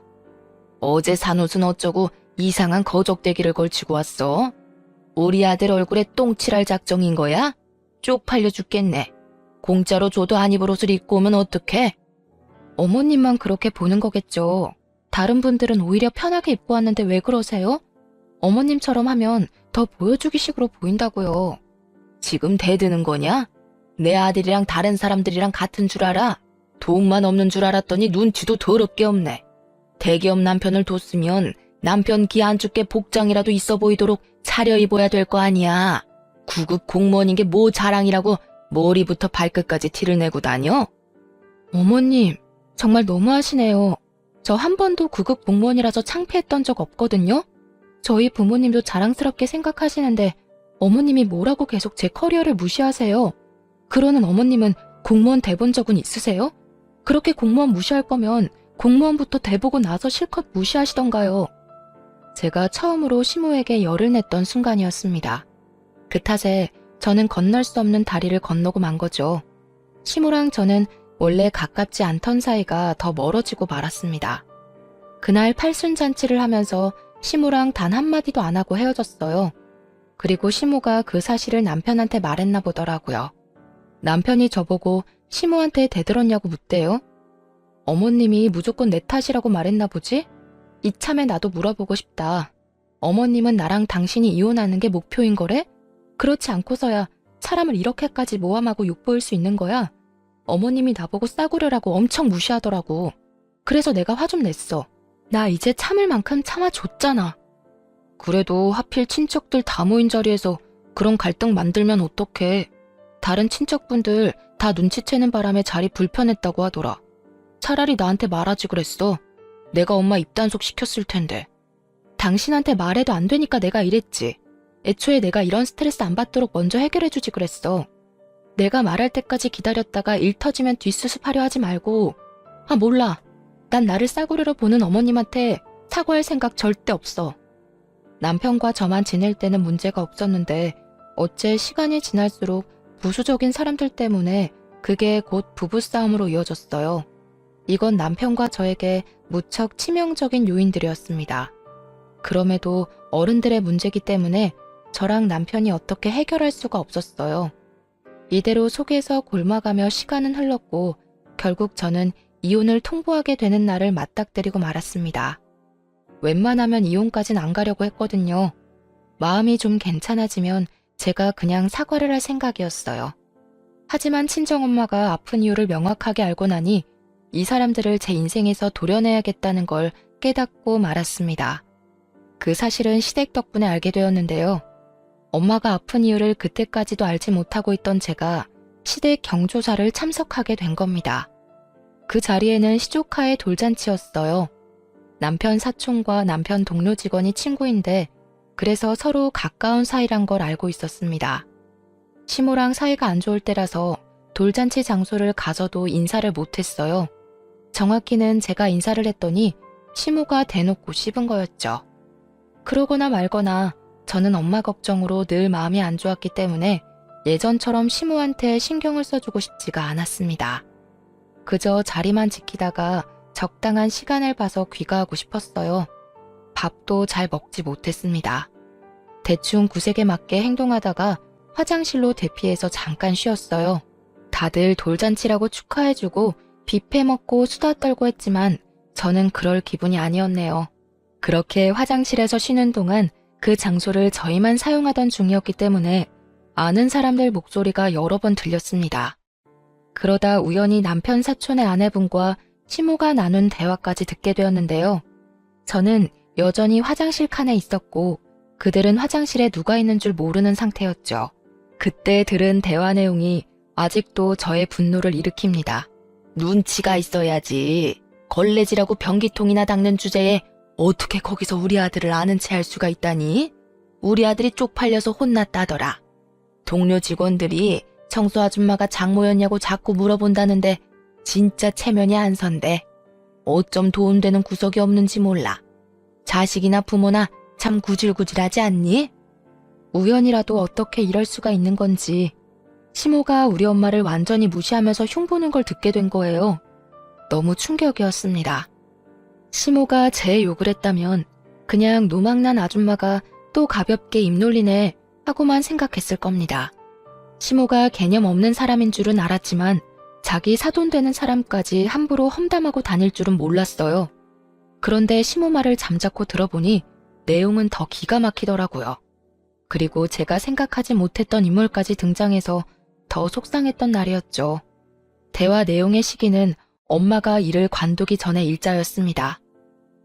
어제 산 옷은 어쩌고 이상한 거적대기를 걸치고 왔어? 우리 아들 얼굴에 똥칠할 작정인 거야? 쪽팔려 죽겠네. 공짜로 줘도 안 입을 옷을 입고 오면 어떡해? 어머님만 그렇게 보는 거겠죠. 다른 분들은 오히려 편하게 입고 왔는데 왜 그러세요? 어머님처럼 하면 더 보여주기식으로 보인다고요. 지금 대드는 거냐? 내 아들이랑 다른 사람들이랑 같은 줄 알아? 돈만 없는 줄 알았더니 눈치도 더럽게 없네. 대기업 남편을 뒀으면 남편 기 안 죽게 복장이라도 있어 보이도록 차려입어야 될 거 아니야. 구급 공무원인 게 뭐 자랑이라고 머리부터 발끝까지 티를 내고 다녀? 어머님, 정말 너무하시네요. 저 한 번도 구급 공무원이라서 창피했던 적 없거든요. 저희 부모님도 자랑스럽게 생각하시는데 어머님이 뭐라고 계속 제 커리어를 무시하세요. 그러는 어머님은 공무원 돼본 적은 있으세요? 그렇게 공무원 무시할 거면 공무원부터 돼보고 나서 실컷 무시하시던가요. 제가 처음으로 시모에게 열을 냈던 순간이었습니다. 그 탓에 저는 건널 수 없는 다리를 건너고 만 거죠. 시모랑 저는 원래 가깝지 않던 사이가 더 멀어지고 말았습니다. 그날 팔순잔치를 하면서 시모랑 단 한마디도 안 하고 헤어졌어요. 그리고 시모가 그 사실을 남편한테 말했나 보더라고요. 남편이 저보고 시모한테 대들었냐고 묻대요. 어머님이 무조건 내 탓이라고 말했나 보지? 이참에 나도 물어보고 싶다. 어머님은 나랑 당신이 이혼하는 게 목표인 거래? 그렇지 않고서야 사람을 이렇게까지 모함하고 욕보일 수 있는 거야? 어머님이 나보고 싸구려라고 엄청 무시하더라고. 그래서 내가 화 좀 냈어. 나 이제 참을 만큼 참아줬잖아. 그래도 하필 친척들 다 모인 자리에서 그런 갈등 만들면 어떡해. 다른 친척분들 다 눈치채는 바람에 자리 불편했다고 하더라. 차라리 나한테 말하지 그랬어. 내가 엄마 입단속 시켰을 텐데. 당신한테 말해도 안 되니까 내가 이랬지. 애초에 내가 이런 스트레스 안 받도록 먼저 해결해주지 그랬어. 내가 말할 때까지 기다렸다가 일 터지면 뒷수습하려 하지 말고. 아 몰라. 난 나를 싸구려로 보는 어머님한테 사과할 생각 절대 없어. 남편과 저만 지낼 때는 문제가 없었는데 어째 시간이 지날수록 부수적인 사람들 때문에 그게 곧 부부싸움으로 이어졌어요. 이건 남편과 저에게 무척 치명적인 요인들이었습니다. 그럼에도 어른들의 문제이기 때문에 저랑 남편이 어떻게 해결할 수가 없었어요. 이대로 속에서 골마가며 시간은 흘렀고 결국 저는 이혼을 통보하게 되는 날을 맞닥뜨리고 말았습니다. 웬만하면 이혼까진 안 가려고 했거든요. 마음이 좀 괜찮아지면 제가 그냥 사과를 할 생각이었어요. 하지만 친정엄마가 아픈 이유를 명확하게 알고 나니 이 사람들을 제 인생에서 도려내야겠다는 걸 깨닫고 말았습니다. 그 사실은 시댁 덕분에 알게 되었는데요. 엄마가 아픈 이유를 그때까지도 알지 못하고 있던 제가 시댁 경조사를 참석하게 된 겁니다. 그 자리에는 시조카의 돌잔치였어요. 남편 사촌과 남편 동료 직원이 친구인데 그래서 서로 가까운 사이란 걸 알고 있었습니다. 시모랑 사이가 안 좋을 때라서 돌잔치 장소를 가서도 인사를 못했어요. 정확히는 제가 인사를 했더니 시모가 대놓고 씹은 거였죠. 그러거나 말거나 저는 엄마 걱정으로 늘 마음이 안 좋았기 때문에 예전처럼 시모한테 신경을 써주고 싶지가 않았습니다. 그저 자리만 지키다가 적당한 시간을 봐서 귀가하고 싶었어요. 밥도 잘 먹지 못했습니다. 대충 구색에 맞게 행동하다가 화장실로 대피해서 잠깐 쉬었어요. 다들 돌잔치라고 축하해주고 뷔페 먹고 수다 떨고 했지만 저는 그럴 기분이 아니었네요. 그렇게 화장실에서 쉬는 동안 그 장소를 저희만 사용하던 중이었기 때문에 아는 사람들 목소리가 여러 번 들렸습니다. 그러다 우연히 남편 사촌의 아내분과 시모가 나눈 대화까지 듣게 되었는데요. 저는 여전히 화장실 칸에 있었고 그들은 화장실에 누가 있는 줄 모르는 상태였죠. 그때 들은 대화 내용이 아직도 저의 분노를 일으킵니다. 눈치가 있어야지. 걸레질하고 변기통이나 닦는 주제에 어떻게 거기서 우리 아들을 아는 체 할 수가 있다니? 우리 아들이 쪽팔려서 혼났다더라. 동료 직원들이 청소 아줌마가 장모였냐고 자꾸 물어본다는데 진짜 체면이 안 선대. 어쩜 도움되는 구석이 없는지 몰라. 자식이나 부모나 참 구질구질하지 않니? 우연이라도 어떻게 이럴 수가 있는 건지 시모가 우리 엄마를 완전히 무시하면서 흉보는 걸 듣게 된 거예요. 너무 충격이었습니다. 시모가 제 욕을 했다면 그냥 노망난 아줌마가 또 가볍게 입 놀리네 하고만 생각했을 겁니다. 시모가 개념 없는 사람인 줄은 알았지만 자기 사돈되는 사람까지 함부로 험담하고 다닐 줄은 몰랐어요. 그런데 시모 말을 잠자코 들어보니 내용은 더 기가 막히더라고요. 그리고 제가 생각하지 못했던 인물까지 등장해서 더 속상했던 날이었죠. 대화 내용의 시기는 엄마가 일을 관두기 전의 일자였습니다.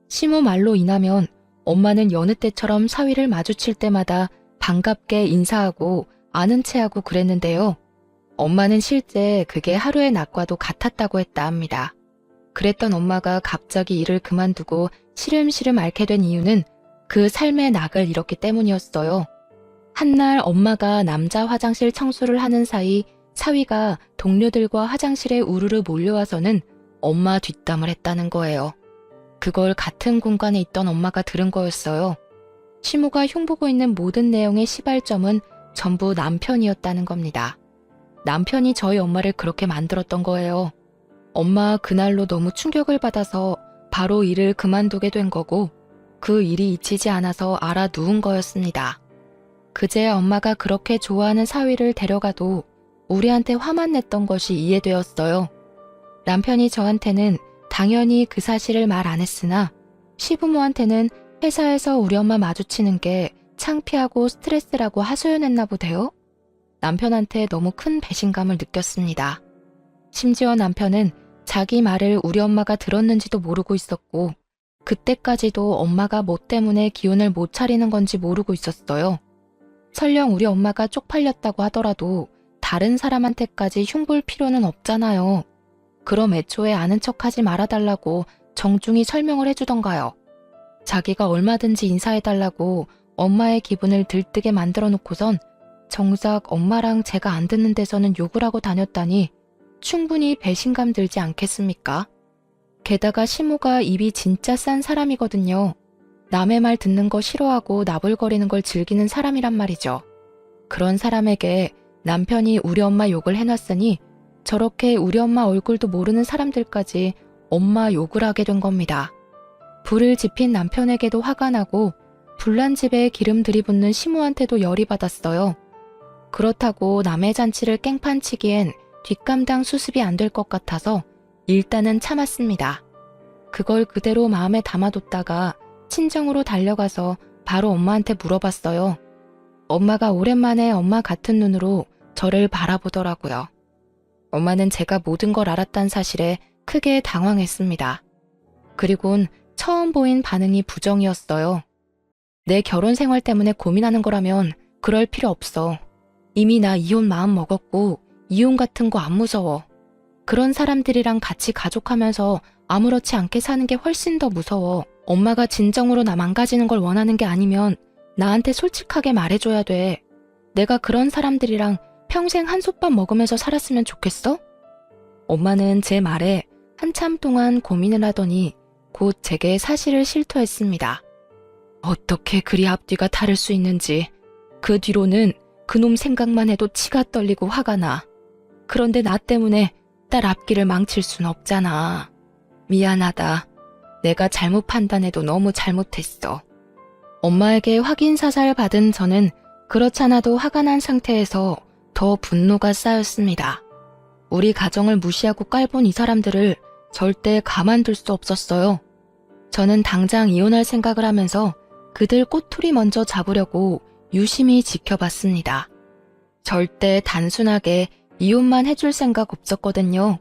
시모 말로 인하면 엄마는 여느 때처럼 사위를 마주칠 때마다 반갑게 인사하고 아는 체하고 그랬는데요. 엄마는 실제 그게 하루의 낙과도 같았다고 했다 합니다. 그랬던 엄마가 갑자기 일을 그만두고 시름시름 앓게 된 이유는 그 삶의 낙을 잃었기 때문이었어요. 한날 엄마가 남자 화장실 청소를 하는 사이 사위가 동료들과 화장실에 우르르 몰려와서는 엄마 뒷담을 했다는 거예요. 그걸 같은 공간에 있던 엄마가 들은 거였어요. 시모가 흉보고 있는 모든 내용의 시발점은 전부 남편이었다는 겁니다. 남편이 저희 엄마를 그렇게 만들었던 거예요. 엄마 그날로 너무 충격을 받아서 바로 일을 그만두게 된 거고 그 일이 잊히지 않아서 알아 누운 거였습니다. 그제야 엄마가 그렇게 좋아하는 사위를 데려가도 우리한테 화만 냈던 것이 이해되었어요. 남편이 저한테는 당연히 그 사실을 말 안 했으나 시부모한테는 회사에서 우리 엄마 마주치는 게 창피하고 스트레스라고 하소연했나 보대요. 남편한테 너무 큰 배신감을 느꼈습니다. 심지어 남편은 자기 말을 우리 엄마가 들었는지도 모르고 있었고 그때까지도 엄마가 뭐 때문에 기운을 못 차리는 건지 모르고 있었어요. 설령 우리 엄마가 쪽팔렸다고 하더라도 다른 사람한테까지 흉볼 필요는 없잖아요. 그럼 애초에 아는 척하지 말아달라고 정중히 설명을 해주던가요. 자기가 얼마든지 인사해달라고 엄마의 기분을 들뜨게 만들어 놓고선 정작 엄마랑 제가 안 듣는 데서는 욕을 하고 다녔다니 충분히 배신감 들지 않겠습니까? 게다가 시모가 입이 진짜 싼 사람이거든요. 남의 말 듣는 거 싫어하고 나불거리는 걸 즐기는 사람이란 말이죠. 그런 사람에게 남편이 우리 엄마 욕을 해놨으니 저렇게 우리 엄마 얼굴도 모르는 사람들까지 엄마 욕을 하게 된 겁니다. 불을 지핀 남편에게도 화가 나고 불난 집에 기름 들이붓는 시모한테도 열이 받았어요. 그렇다고 남의 잔치를 깽판치기엔 뒷감당 수습이 안 될 것 같아서 일단은 참았습니다. 그걸 그대로 마음에 담아뒀다가 친정으로 달려가서 바로 엄마한테 물어봤어요. 엄마가 오랜만에 엄마 같은 눈으로 저를 바라보더라고요. 엄마는 제가 모든 걸 알았다는 사실에 크게 당황했습니다. 그리곤 처음 보인 반응이 부정이었어요. 내 결혼 생활 때문에 고민하는 거라면 그럴 필요 없어. 이미 나 이혼 마음 먹었고 이혼 같은 거 안 무서워. 그런 사람들이랑 같이 가족하면서 아무렇지 않게 사는 게 훨씬 더 무서워. 엄마가 진정으로 나 망가지는 걸 원하는 게 아니면 나한테 솔직하게 말해줘야 돼. 내가 그런 사람들이랑 평생 한솥밥 먹으면서 살았으면 좋겠어? 엄마는 제 말에 한참 동안 고민을 하더니 곧 제게 사실을 실토했습니다. 어떻게 그리 앞뒤가 다를 수 있는지. 그 뒤로는 그놈 생각만 해도 치가 떨리고 화가 나. 그런데 나 때문에 딸 앞길을 망칠 순 없잖아. 미안하다. 내가 잘못 판단해도 너무 잘못했어. 엄마에게 확인 사살 받은 저는 그렇잖아도 화가 난 상태에서 더 분노가 쌓였습니다. 우리 가정을 무시하고 깔본 이 사람들을 절대 가만둘 수 없었어요. 저는 당장 이혼할 생각을 하면서 그들 꼬투리 먼저 잡으려고 유심히 지켜봤습니다. 절대 단순하게 이혼만 해줄 생각 없었거든요.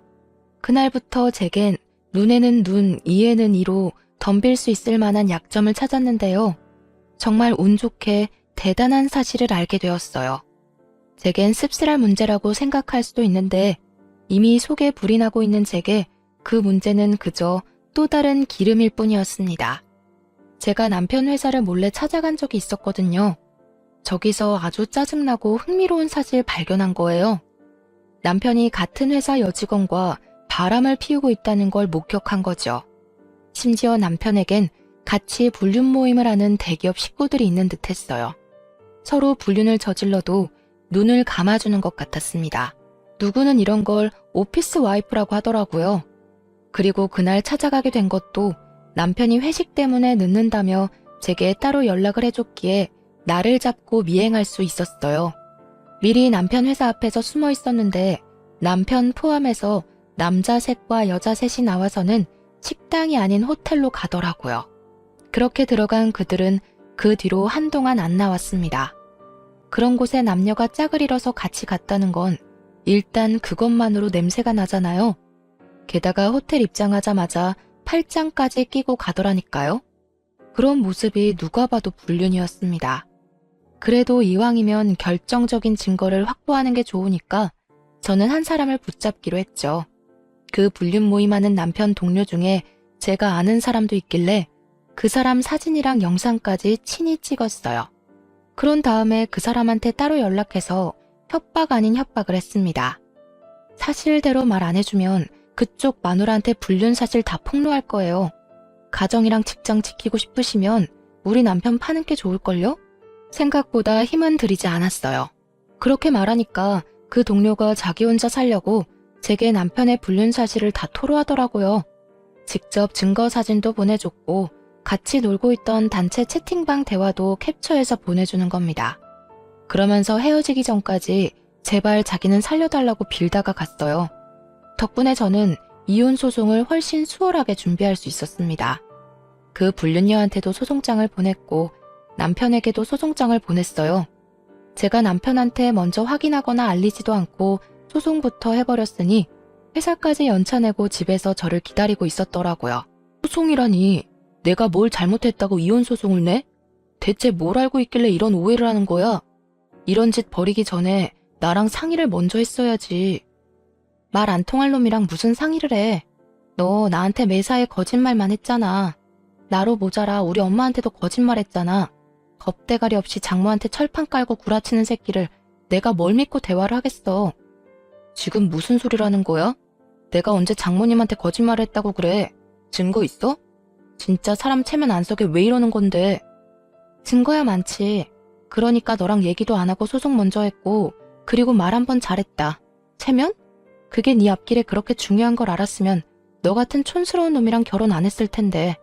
그날부터 제겐 눈에는 눈, 이에는 이로 덤빌 수 있을 만한 약점을 찾았는데요. 정말 운 좋게 대단한 사실을 알게 되었어요. 제겐 씁쓸할 문제라고 생각할 수도 있는데 이미 속에 불이 나고 있는 제게 그 문제는 그저 또 다른 기름일 뿐이었습니다. 제가 남편 회사를 몰래 찾아간 적이 있었거든요. 저기서 아주 짜증나고 흥미로운 사실 발견한 거예요. 남편이 같은 회사 여직원과 바람을 피우고 있다는 걸 목격한 거죠. 심지어 남편에겐 같이 불륜 모임을 하는 대기업 식구들이 있는 듯 했어요. 서로 불륜을 저질러도 눈을 감아주는 것 같았습니다. 누구는 이런 걸 오피스 와이프라고 하더라고요. 그리고 그날 찾아가게 된 것도 남편이 회식 때문에 늦는다며 제게 따로 연락을 해줬기에 나를 잡고 미행할 수 있었어요. 미리 남편 회사 앞에서 숨어 있었는데 남편 포함해서 남자 셋과 여자 셋이 나와서는 식당이 아닌 호텔로 가더라고요. 그렇게 들어간 그들은 그 뒤로 한동안 안 나왔습니다. 그런 곳에 남녀가 짝을 이뤄서 같이 갔다는 건 일단 그것만으로 냄새가 나잖아요. 게다가 호텔 입장하자마자 팔짱까지 끼고 가더라니까요. 그런 모습이 누가 봐도 불륜이었습니다. 그래도 이왕이면 결정적인 증거를 확보하는 게 좋으니까 저는 한 사람을 붙잡기로 했죠. 그 불륜 모임하는 남편 동료 중에 제가 아는 사람도 있길래 그 사람 사진이랑 영상까지 친히 찍었어요. 그런 다음에 그 사람한테 따로 연락해서 협박 아닌 협박을 했습니다. 사실대로 말 안 해주면 그쪽 마누라한테 불륜 사실 다 폭로할 거예요. 가정이랑 직장 지키고 싶으시면 우리 남편 파는 게 좋을걸요? 생각보다 힘은 들이지 않았어요. 그렇게 말하니까 그 동료가 자기 혼자 살려고 제게 남편의 불륜 사실을 다 토로하더라고요. 직접 증거 사진도 보내줬고 같이 놀고 있던 단체 채팅방 대화도 캡처해서 보내주는 겁니다. 그러면서 헤어지기 전까지 제발 자기는 살려달라고 빌다가 갔어요. 덕분에 저는 이혼 소송을 훨씬 수월하게 준비할 수 있었습니다. 그 불륜녀한테도 소송장을 보냈고 남편에게도 소송장을 보냈어요. 제가 남편한테 먼저 확인하거나 알리지도 않고 소송부터 해버렸으니 회사까지 연차내고 집에서 저를 기다리고 있었더라고요. 소송이라니, 내가 뭘 잘못했다고 이혼 소송을 내? 대체 뭘 알고 있길래 이런 오해를 하는 거야? 이런 짓 벌이기 전에 나랑 상의를 먼저 했어야지. 말 안 통할 놈이랑 무슨 상의를 해. 너 나한테 매사에 거짓말만 했잖아. 나로 모자라 우리 엄마한테도 거짓말했잖아. 겁대가리 없이 장모한테 철판 깔고 구라치는 새끼를 내가 뭘 믿고 대화를 하겠어. 지금 무슨 소리라는 거야? 내가 언제 장모님한테 거짓말을 했다고 그래? 증거 있어? 진짜 사람 체면 안 서게 왜 이러는 건데? 증거야 많지. 그러니까 너랑 얘기도 안 하고 소송 먼저 했고 그리고 말 한 번 잘했다. 체면? 그게 네 앞길에 그렇게 중요한 걸 알았으면 너 같은 촌스러운 놈이랑 결혼 안 했을 텐데.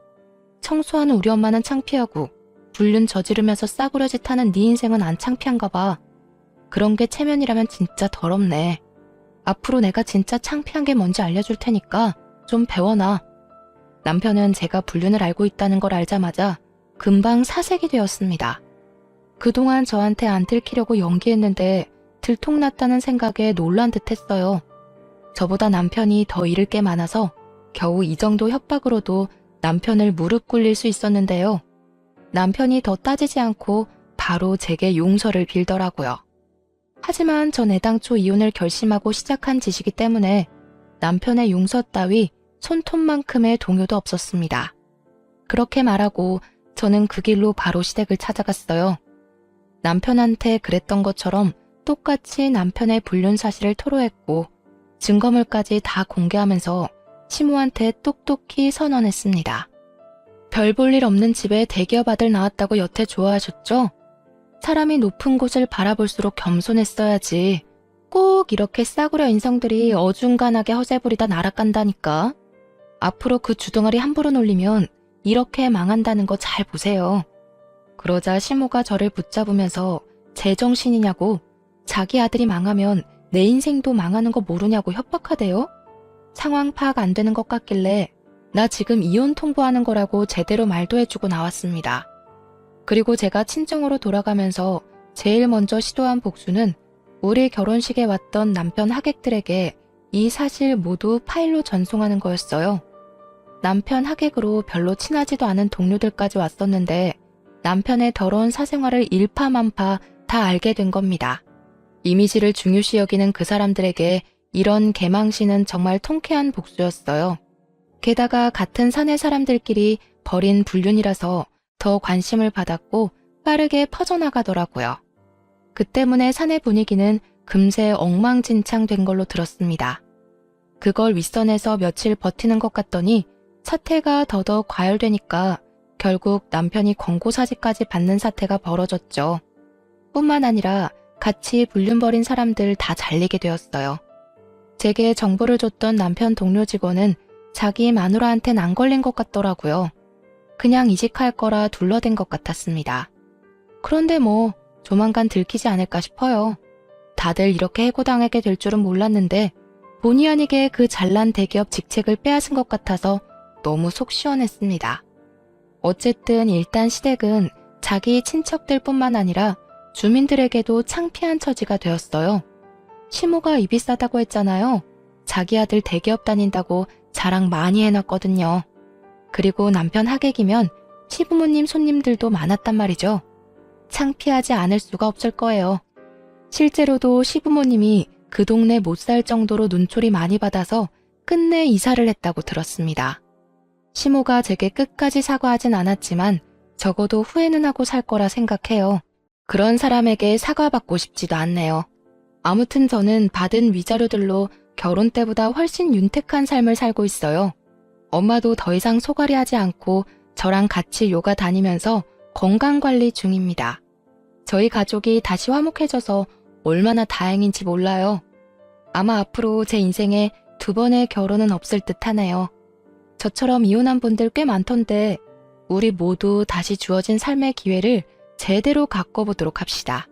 청소하는 우리 엄마는 창피하고 불륜 저지르면서 싸구려 짓 하는 네 인생은 안 창피한가 봐. 그런 게 체면이라면 진짜 더럽네. 앞으로 내가 진짜 창피한 게 뭔지 알려줄 테니까 좀 배워놔. 남편은 제가 불륜을 알고 있다는 걸 알자마자 금방 사색이 되었습니다. 그동안 저한테 안 들키려고 연기했는데 들통났다는 생각에 놀란 듯 했어요. 저보다 남편이 더 잃을 게 많아서 겨우 이 정도 협박으로도 남편을 무릎 꿇릴 수 있었는데요. 남편이 더 따지지 않고 바로 제게 용서를 빌더라고요. 하지만 전 애당초 이혼을 결심하고 시작한 짓이기 때문에 남편의 용서 따위 손톱만큼의 동요도 없었습니다. 그렇게 말하고 저는 그 길로 바로 시댁을 찾아갔어요. 남편한테 그랬던 것처럼 똑같이 남편의 불륜 사실을 토로했고 증거물까지 다 공개하면서 시모한테 똑똑히 선언했습니다. 별 볼 일 없는 집에 대기업 아들 나왔다고 여태 좋아하셨죠? 사람이 높은 곳을 바라볼수록 겸손했어야지. 꼭 이렇게 싸구려 인성들이 어중간하게 허세 부리다 날아간다니까. 앞으로 그 주둥아리 함부로 놀리면 이렇게 망한다는 거 잘 보세요. 그러자 시모가 저를 붙잡으면서 제정신이냐고, 자기 아들이 망하면 내 인생도 망하는 거 모르냐고 협박하대요. 상황 파악 안 되는 것 같길래 나 지금 이혼 통보하는 거라고 제대로 말도 해주고 나왔습니다. 그리고 제가 친정으로 돌아가면서 제일 먼저 시도한 복수는 우리 결혼식에 왔던 남편 하객들에게 이 사실 모두 파일로 전송하는 거였어요. 남편 하객으로 별로 친하지도 않은 동료들까지 왔었는데 남편의 더러운 사생활을 일파만파 다 알게 된 겁니다. 이미지를 중요시 여기는 그 사람들에게 이런 개망신은 정말 통쾌한 복수였어요. 게다가 같은 사내 사람들끼리 벌인 불륜이라서 더 관심을 받았고 빠르게 퍼져나가더라고요. 그 때문에 사내 분위기는 금세 엉망진창 된 걸로 들었습니다. 그걸 윗선에서 며칠 버티는 것 같더니 사태가 더더욱 과열되니까 결국 남편이 권고사직까지 받는 사태가 벌어졌죠. 뿐만 아니라 같이 불륜 벌인 사람들 다 잘리게 되었어요. 제게 정보를 줬던 남편 동료 직원은 자기 마누라한텐 안 걸린 것 같더라고요. 그냥 이직할 거라 둘러댄 것 같았습니다. 그런데 뭐 조만간 들키지 않을까 싶어요. 다들 이렇게 해고당하게 될 줄은 몰랐는데 본의 아니게 그 잘난 대기업 직책을 빼앗은 것 같아서 너무 속 시원했습니다. 어쨌든 일단 시댁은 자기 친척들 뿐만 아니라 주민들에게도 창피한 처지가 되었어요. 시모가 입이 싸다고 했잖아요. 자기 아들 대기업 다닌다고 자랑 많이 해놨거든요. 그리고 남편 하객이면 시부모님 손님들도 많았단 말이죠. 창피하지 않을 수가 없을 거예요. 실제로도 시부모님이 그 동네 못 살 정도로 눈초리 많이 받아서 끝내 이사를 했다고 들었습니다. 시모가 제게 끝까지 사과하진 않았지만 적어도 후회는 하고 살 거라 생각해요. 그런 사람에게 사과받고 싶지도 않네요. 아무튼 저는 받은 위자료들로 결혼 때보다 훨씬 윤택한 삶을 살고 있어요. 엄마도 더 이상 소갈이 하지 않고 저랑 같이 요가 다니면서 건강관리 중입니다. 저희 가족이 다시 화목해져서 얼마나 다행인지 몰라요. 아마 앞으로 제 인생에 2번의 결혼은 없을 듯 하네요. 저처럼 이혼한 분들 꽤 많던데 우리 모두 다시 주어진 삶의 기회를 제대로 가꿔보도록 합시다.